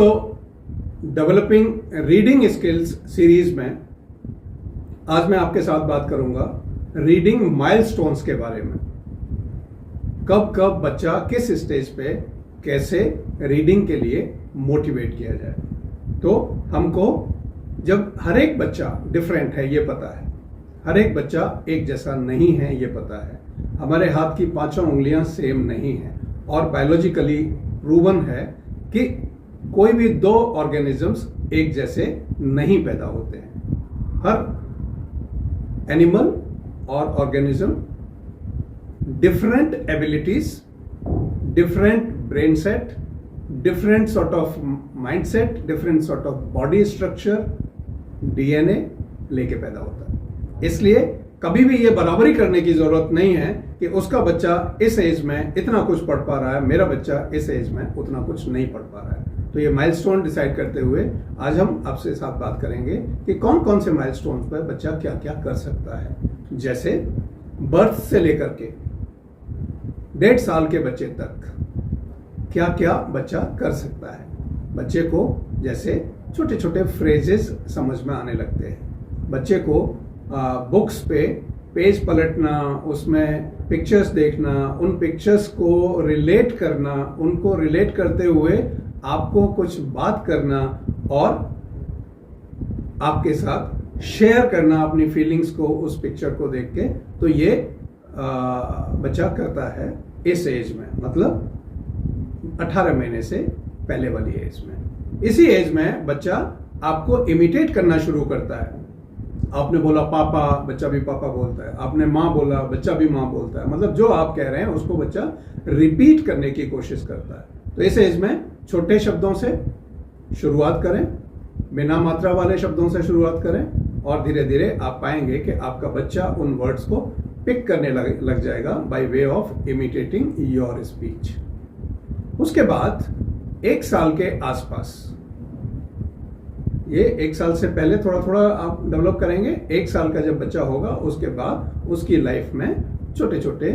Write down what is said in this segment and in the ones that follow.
दोस्तों, developing reading skills series में आज मैं आपके साथ बात करूंगा रीडिंग माइलस्टोन्स के बारे में। कब कब बच्चा किस स्टेज पे कैसे रीडिंग के लिए मोटिवेट किया जाए। तो हमको जब हर एक बच्चा डिफरेंट है ये पता है, हर एक बच्चा एक जैसा नहीं है ये पता है, हमारे हाथ की पांचों उंगलियां सेम नहीं है और बायोलॉजिकली प्रूवन है कि कोई भी दो ऑर्गेनिजम्स एक जैसे नहीं पैदा होते हैं। हर एनिमल और organism different abilities, different brain set, different sort of mind set, different sort of body structure, DNA लेके पैदा होता है। इसलिए कभी भी ये बराबरी करने की जरूरत नहीं है कि उसका बच्चा इस एज में इतना कुछ पढ़ पा रहा है, मेरा बच्चा इस एज में उतना कुछ नहीं पढ़ पा रहा है। तो ये माइलस्टोन डिसाइड करते हुए आज हम आपसे साथ बात करेंगे कि कौन कौन से माइलस्टोन पर बच्चा क्या क्या कर सकता है। जैसे बर्थ से लेकर के 1.5 साल के बच्चे तक क्या क्या बच्चा कर सकता है। बच्चे को जैसे छोटे छोटे फ्रेजेस समझ में आने लगते हैं, बच्चे को बुक्स पे पेज पलटना, उसमें पिक्चर्स देखना, उन पिक्चर्स को रिलेट करना, उनको रिलेट करते हुए आपको कुछ बात करना और आपके साथ शेयर करना अपनी फीलिंग्स को उस पिक्चर को देख के, तो ये बच्चा करता है इस एज में, मतलब 18 महीने से पहले वाली एज में। इसी एज में बच्चा आपको इमिटेट करना शुरू करता है। आपने बोला पापा, बच्चा भी पापा बोलता है। आपने माँ बोला, बच्चा भी माँ बोलता है। मतलब जो आप कह रहे हैं उसको बच्चा रिपीट करने की कोशिश करता है। तो इस एज में छोटे शब्दों से शुरुआत करें, बिना मात्रा वाले शब्दों से शुरुआत करें और धीरे धीरे आप पाएंगे कि आपका बच्चा उन वर्ड्स को पिक करने लग जाएगा by way of imitating your speech. उसके बाद 1 साल के आसपास, ये 1 साल से पहले थोड़ा थोड़ा आप डेवलप करेंगे। 1 साल का जब बच्चा होगा उसके बाद उसकी लाइफ में छोटे छोटे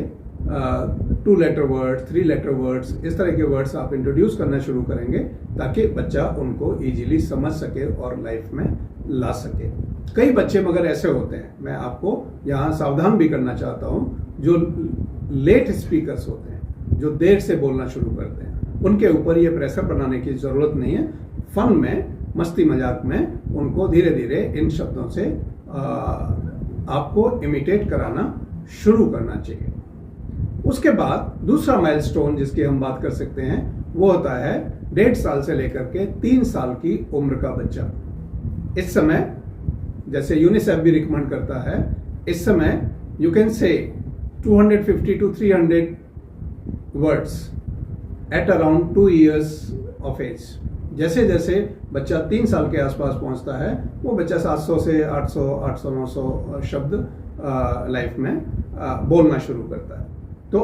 2 लेटर वर्ड्स, 3 लेटर वर्ड्स, इस तरह के वर्ड्स आप इंट्रोड्यूस करना शुरू करेंगे ताकि बच्चा उनको इजीली समझ सके और लाइफ में ला सके। कई बच्चे मगर ऐसे होते हैं, मैं आपको यहाँ सावधान भी करना चाहता हूँ, जो लेट स्पीकर्स होते हैं, जो देर से बोलना शुरू करते हैं, उनके ऊपर ये प्रेशर बनाने की जरूरत नहीं है। फन में, मस्ती मजाक में उनको धीरे धीरे इन शब्दों से आपको इमिटेट कराना शुरू करना चाहिए। उसके बाद दूसरा माइलस्टोन जिसकी हम बात कर सकते हैं वो होता है 1.5 साल से लेकर के 3 साल की उम्र का बच्चा। इस समय जैसे यूनिसेफ भी रिकमेंड करता है, इस समय you can say 250 to 300 words at around 2 years of age. जैसे जैसे बच्चा 3 साल के आसपास पहुंचता है वो बच्चा 700 से 800, 900 शब्द लाइफ में बोलना शुरू करता है। तो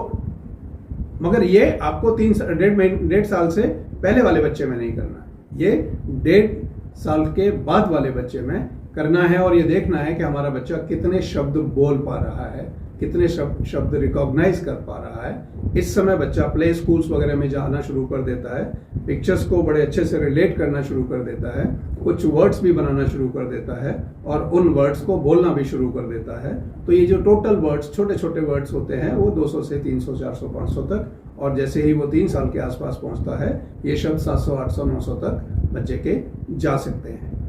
मगर ये आपको 1.5 साल से पहले वाले बच्चे में नहीं करना, ये 1.5 साल के बाद वाले बच्चे में करना है और ये देखना है कि हमारा बच्चा कितने शब्द बोल पा रहा है, कितने शब्द रिकॉग्नाइज कर पा रहा है। इस समय बच्चा प्ले स्कूल्स वगैरह में जाना शुरू कर देता है, पिक्चर्स को बड़े अच्छे से रिलेट करना शुरू कर देता है, कुछ वर्ड्स भी बनाना शुरू कर देता है और उन वर्ड्स को बोलना भी शुरू कर देता है। तो ये जो टोटल वर्ड्स, छोटे छोटे वर्ड्स होते हैं वो 200 से 300, 400, 500 तक, और जैसे ही वो 3 साल के आसपास पहुंचता है ये शब्द 700, 800, 900 तक बच्चे के जा सकते हैं।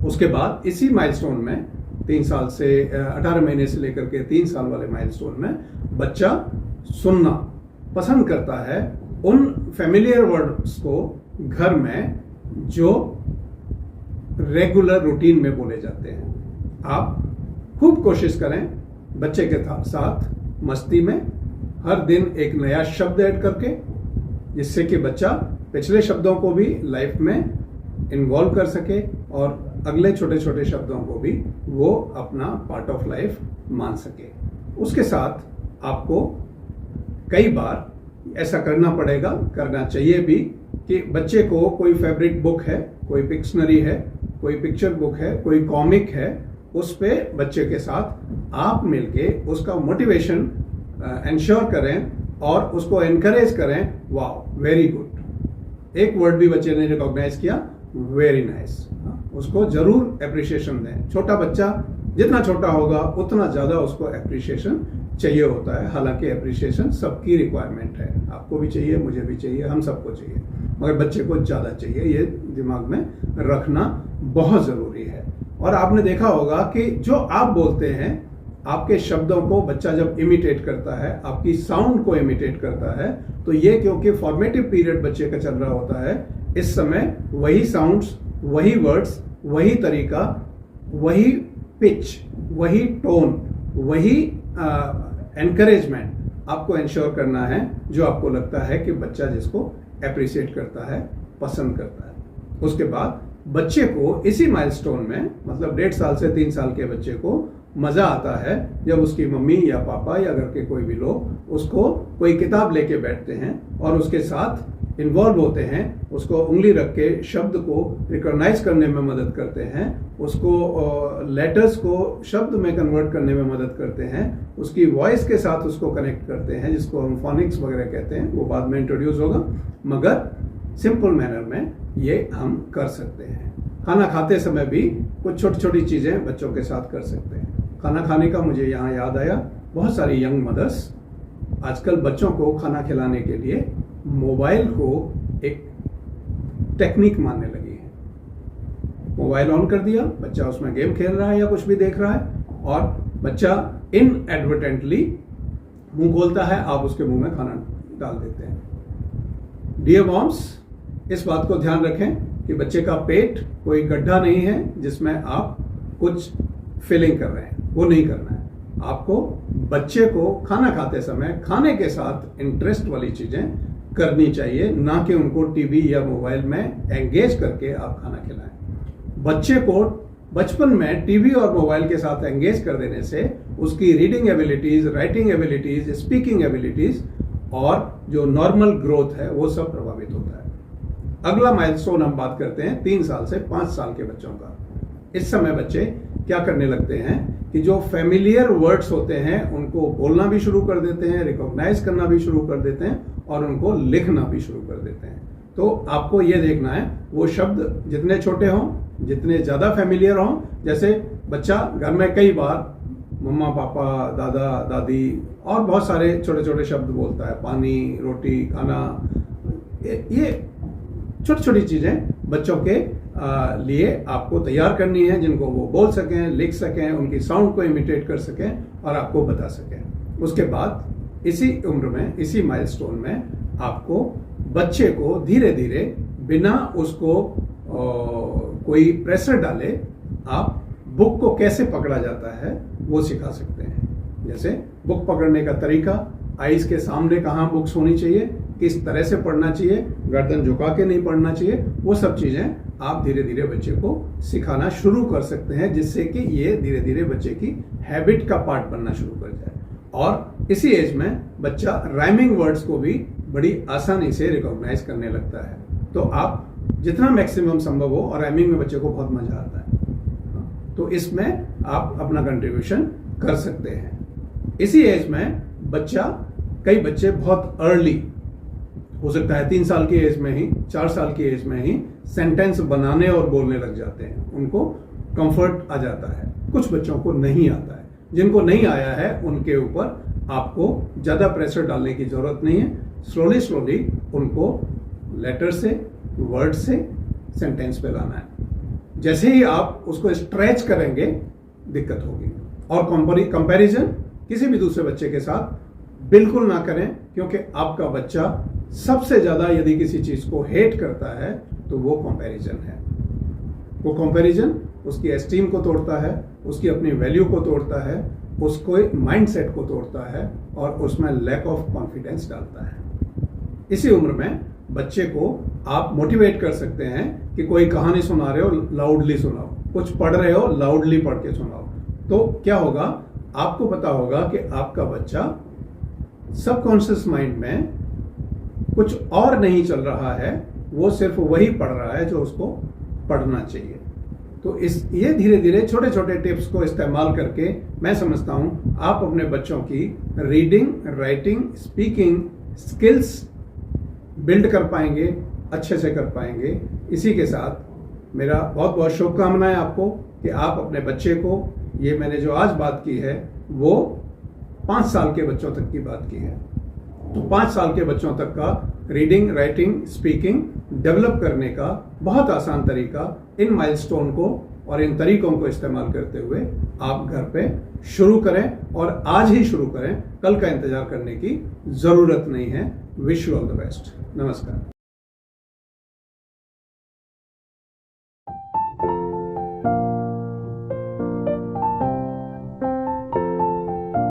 उसके बाद इसी माइलस्टोन में 3 साल से 18 महीने से लेकर के 3 साल वाले माइलस्टोन में बच्चा सुनना पसंद करता है उन फैमिलियर वर्ड्स को घर में जो रेगुलर रूटीन में बोले जाते हैं। आप खूब कोशिश करें बच्चे के साथ मस्ती में हर दिन एक नया शब्द ऐड करके, जिससे कि बच्चा पिछले शब्दों को भी लाइफ में इन्वॉल्व कर सके और अगले छोटे छोटे शब्दों को भी वो अपना पार्ट ऑफ लाइफ मान सके। उसके साथ आपको कई बार ऐसा करना पड़ेगा, करना चाहिए भी, कि बच्चे को कोई फेवरेट बुक है, कोई पिक्शनरी है, कोई पिक्चर बुक है, कोई कॉमिक है, उस पे बच्चे के साथ आप मिलके उसका मोटिवेशन इंश्योर करें और उसको एनकरेज करें। वाह, वेरी गुड, एक वर्ड भी बच्चे ने रिकॉग्नाइज किया, वेरी नाइस, उसको जरूर एप्रिशिएशन दें। छोटा बच्चा जितना छोटा होगा उतना ज्यादा उसको एप्रिशिएशन चाहिए होता है। हालांकि एप्रिशिएशन सबकी रिक्वायरमेंट है, आपको भी चाहिए, मुझे भी चाहिए, हम सबको चाहिए, मगर बच्चे को ज्यादा चाहिए, ये दिमाग में रखना बहुत जरूरी है। और आपने देखा होगा कि जो आप बोलते हैं, आपके शब्दों को बच्चा जब इमिटेट करता है, आपकी साउंड को इमिटेट करता है, तो ये क्योंकि फॉर्मेटिव पीरियड बच्चे का चल रहा होता है, इस समय वही साउंड्स, वही वर्ड्स, वही तरीका, वही पिच, वही टोन, वही एनकरेजमेंट आपको इंश्योर करना है जो आपको लगता है कि बच्चा जिसको एप्रिशिएट करता है, पसंद करता है। उसके बाद बच्चे को इसी माइलस्टोन में, मतलब 1.5 साल से 3 साल के बच्चे को मजा आता है जब उसकी मम्मी या पापा या घर के कोई भी लोग उसको कोई किताब लेके बैठते हैं और उसके साथ इन्वॉल्व होते हैं, उसको उंगली रख के शब्द को रिकॉग्नाइज करने में मदद करते हैं, उसको लेटर्स को शब्द में कन्वर्ट करने में मदद करते हैं, उसकी वॉइस के साथ उसको कनेक्ट करते हैं, जिसको हम फोनिक्स वगैरह कहते हैं, वो बाद में इंट्रोड्यूस होगा, मगर सिंपल मैनर में ये हम कर सकते हैं। खाना खाते समय भी कुछ छोटी छोटी चीजें बच्चों के साथ कर सकते हैं। खाना खाने का मुझे यहाँ याद आया, बहुत सारी यंग मदर्स आजकल बच्चों को खाना खिलाने के लिए मोबाइल को एक टेक्निक मानने लगी है। मोबाइल ऑन कर दिया, बच्चा उसमें गेम खेल रहा है या कुछ भी देख रहा है और बच्चा इनएडवर्टेंटली मुंह खोलता है, आप उसके मुंह में खाना डाल देते हैं। डियर मॉम्स, इस बात को ध्यान रखें कि बच्चे का पेट कोई गड्ढा नहीं है जिसमें आप कुछ फिलिंग कर रहे हैं, वो नहीं करना है। आपको बच्चे को खाना खाते समय खाने के साथ इंटरेस्ट वाली चीजें करनी चाहिए, ना कि उनको टीवी या मोबाइल में एंगेज करके आप खाना खिलाएं। बच्चे को बचपन में टीवी और मोबाइल के साथ एंगेज कर देने से उसकी reading abilities, writing abilities, speaking abilities और जो नॉर्मल ग्रोथ है वो सब प्रभावित होता है। अगला माइलस्टोन हम बात करते हैं 3 साल से 5 साल के बच्चों का। इस समय बच्चे क्या करने लगते हैं कि जो फेमिलियर वर्ड्स होते हैं उनको बोलना भी शुरू कर देते हैं, रिकॉग्नाइज करना भी शुरू कर देते हैं और उनको लिखना भी शुरू कर देते हैं। तो आपको ये देखना है वो शब्द जितने छोटे हों, जितने ज्यादा फेमिलियर हों, जैसे बच्चा घर में कई बार मम्मा पापा, दादा दादी और बहुत सारे छोटे छोटे शब्द बोलता है, पानी, रोटी, खाना, ये छोटी छोटी चीजें बच्चों के लिए आपको तैयार करनी है, जिनको वो बोल सकें, लिख सकें, उनकी साउंड को इमिटेट कर सकें और आपको बता सकें। उसके बाद इसी उम्र में, इसी माइलस्टोन में आपको बच्चे को धीरे धीरे बिना उसको कोई प्रेशर डाले आप बुक को कैसे पकड़ा जाता है वो सिखा सकते हैं। जैसे बुक पकड़ने का तरीका, आईज के सामने कहाँ बुक्स होनी चाहिए, किस तरह से पढ़ना चाहिए, गर्दन झुका के नहीं पढ़ना चाहिए, वो सब चीजें आप धीरे धीरे बच्चे को सिखाना शुरू कर सकते हैं, जिससे कि ये धीरे धीरे बच्चे की हैबिट का पार्ट बनना शुरू कर जाए। और इसी एज में बच्चा राइमिंग वर्ड्स को भी बड़ी आसानी से रिकॉग्नाइज करने लगता है। तो आप जितना मैक्सिमम संभव हो, और राइमिंग में बच्चे को बहुत मजा आता है, तो इसमें आप अपना कंट्रीब्यूशन कर सकते हैं। इसी एज में बच्चा, कई बच्चे बहुत अर्ली, हो सकता है 3 साल की एज में ही, 4 साल की एज में ही सेंटेंस बनाने और बोलने लग जाते हैं, उनको कंफर्ट आ जाता है। कुछ बच्चों को नहीं आता है, जिनको नहीं आया है उनके ऊपर आपको ज्यादा प्रेशर डालने की जरूरत नहीं है। स्लोली स्लोली उनको लेटर से, वर्ड से सेंटेंस पे लाना है। जैसे ही आप उसको स्ट्रेच करेंगे दिक्कत होगी। और कंपैरिजन किसी भी दूसरे बच्चे के साथ बिल्कुल ना करें, क्योंकि आपका बच्चा सबसे ज्यादा यदि किसी चीज को हेट करता है तो वो कंपैरिजन है। वो कंपैरिजन उसकी एस्टीम को तोड़ता है, उसकी अपनी वैल्यू को तोड़ता है, उसको माइंडसेट को तोड़ता है और उसमें लैक ऑफ कॉन्फिडेंस डालता है। इसी उम्र में बच्चे को आप मोटिवेट कर सकते हैं कि कोई कहानी सुना रहे हो, लाउडली सुनाओ, कुछ पढ़ रहे हो, लाउडली पढ़ के सुनाओ। तो क्या होगा, आपको पता होगा कि आपका बच्चा सबकॉन्शियस माइंड में कुछ और नहीं चल रहा है, वो सिर्फ वही पढ़ रहा है जो उसको पढ़ना चाहिए। तो ये धीरे धीरे छोटे छोटे टिप्स को इस्तेमाल करके मैं समझता हूं आप अपने बच्चों की reading, writing, speaking skills build कर पाएंगे अच्छे से कर पाएंगे। इसी के साथ मेरा बहुत बहुत शुभकामनाएं आपको कि आप अपने बच्चे को, ये मैंने जो आज बात की है वो 5 साल के बच्चों तक की बात की है, तो 5 साल के बच्चों तक का रीडिंग, राइटिंग, स्पीकिंग डेवलप करने का बहुत आसान तरीका, इन माइलस्टोन को और इन तरीकों को इस्तेमाल करते हुए आप घर पे शुरू करें और आज ही शुरू करें, कल का इंतजार करने की जरूरत नहीं है। Wish you all the best. नमस्कार।